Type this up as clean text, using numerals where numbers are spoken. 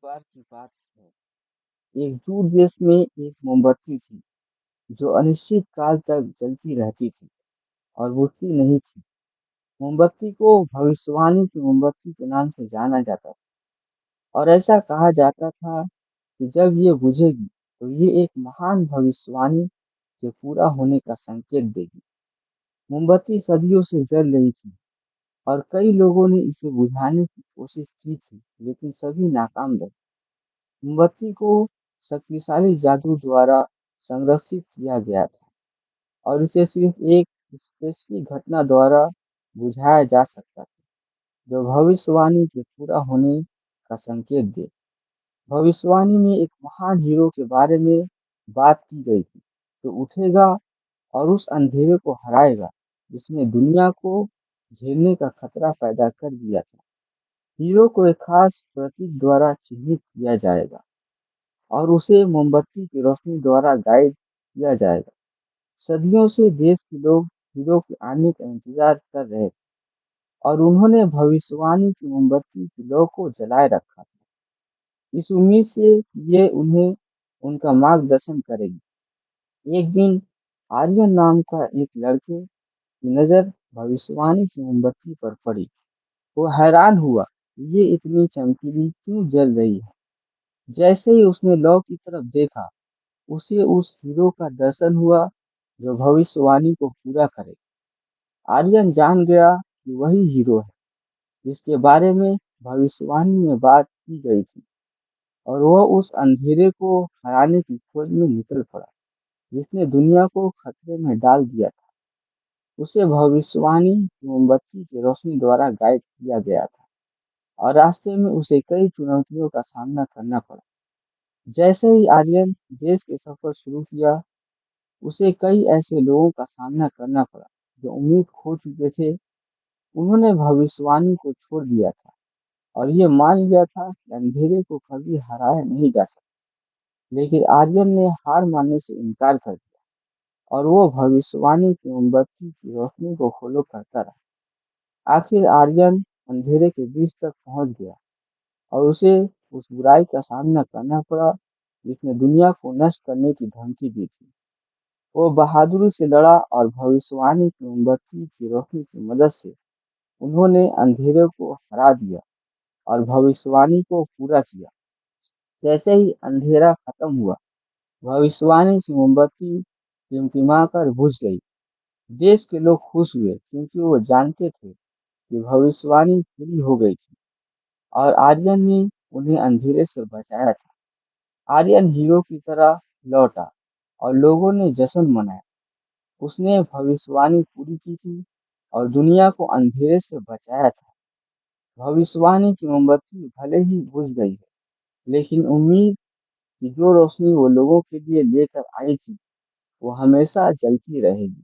बार की बात है। एक दूर देश में एक मोमबत्ती थी जो अनिश्चित काल तक जलती रहती थी और बुझती नहीं थी। मोमबत्ती को भविष्यवाणी की मोमबत्ती के नाम से जाना जाता था और ऐसा कहा जाता था कि जब ये बुझेगी तो ये एक महान भविष्यवाणी के पूरा होने का संकेत देगी। मोमबत्ती सदियों से जल रही थी और कई लोगों ने इसे बुझाने की कोशिश की थी, लेकिन सभी नाकाम रहे। मोमबत्ती को शक्तिशाली जादू द्वारा संरक्षित किया गया था और इसे सिर्फ एक स्पेसिफिक घटना द्वारा बुझाया जा सकता था, जो भविष्यवाणी के पूरा होने का संकेत दे। भविष्यवाणी में एक महान हीरो के बारे में बात की गई थी, जो उठेगा और उस अंधेरे को हराएगा जिसने दुनिया को झेलने का खतरा पैदा कर दिया था। हीरो को एक खास प्रतीक द्वारा चिन्हित किया जाएगा और उसे मोमबत्ती की रोशनी द्वारा गाइड किया जाएगा। सदियों से देश के लोग हीरो के आने का इंतजार कर रहे थे और उन्होंने भविष्यवाणी की मोमबत्ती की लौ को जलाए रखा था, इस उम्मीद से कि ये उन्हें उनका मार्गदर्शन करेगी। एक दिन आर्यन नाम का एक लड़के की नज़र भविष्यवाणी की मोमबत्ती पर पड़ी। वो हैरान हुआ कि ये इतनी चमकीली क्यों जल रही है। जैसे ही उसने लौ की तरफ देखा, उसे उस हीरो का दर्शन हुआ जो भविष्यवाणी को पूरा करे। आर्यन जान गया कि वही हीरो है जिसके बारे में भविष्यवाणी में बात की गई थी और वह उस अंधेरे को हराने की खोज में निकल पड़ा जिसने दुनिया को खतरे में डाल दिया था। उसे भविष्यवाणी की मोमबत्ती की रोशनी द्वारा गाइड किया गया था और रास्ते में उसे कई चुनौतियों का सामना करना पड़ा। जैसे ही आर्यन देश के सफर शुरू किया, उसे कई ऐसे लोगों का सामना करना पड़ा जो उम्मीद खो चुके थे। उन्होंने भविष्यवाणी को छोड़ दिया था और ये मान लिया था कि अंधेरे को कभी हराया नहीं जा सकता। लेकिन आर्यन ने हार मानने से इनकार कर दिया और वो भविष्यवाणी की मोमबत्ती की रोशनी को फॉलो करता रहा। आखिर आर्यन अंधेरे के बीच तक पहुंच गया और उसे उस बुराई का सामना करना पड़ा जिसने दुनिया को नष्ट करने की धमकी दी थी। वो बहादुरी से लड़ा और भविष्यवाणी की मोमबत्ती की रोशनी की मदद से उन्होंने अंधेरे को हरा दिया और भविष्यवाणी को पूरा किया। जैसे ही अंधेरा खत्म हुआ, भविष्यवाणी की मोमबत्ती टिमटिमाकर बुझ गई। देश के लोग खुश हुए क्योंकि वो जानते थे कि भविष्यवाणी पूरी हो गई थी और आर्यन ने उन्हें अंधेरे से बचाया था। आर्यन हीरो की तरह लौटा और लोगों ने जश्न मनाया। उसने भविष्यवाणी पूरी की थी और दुनिया को अंधेरे से बचाया था। भविष्यवाणी की मोमबत्ती भले ही बुझ गई है, लेकिन उम्मीद की जो रोशनी वो लोगों के लिए लेकर आई थी, वो हमेशा जलती रहेगी।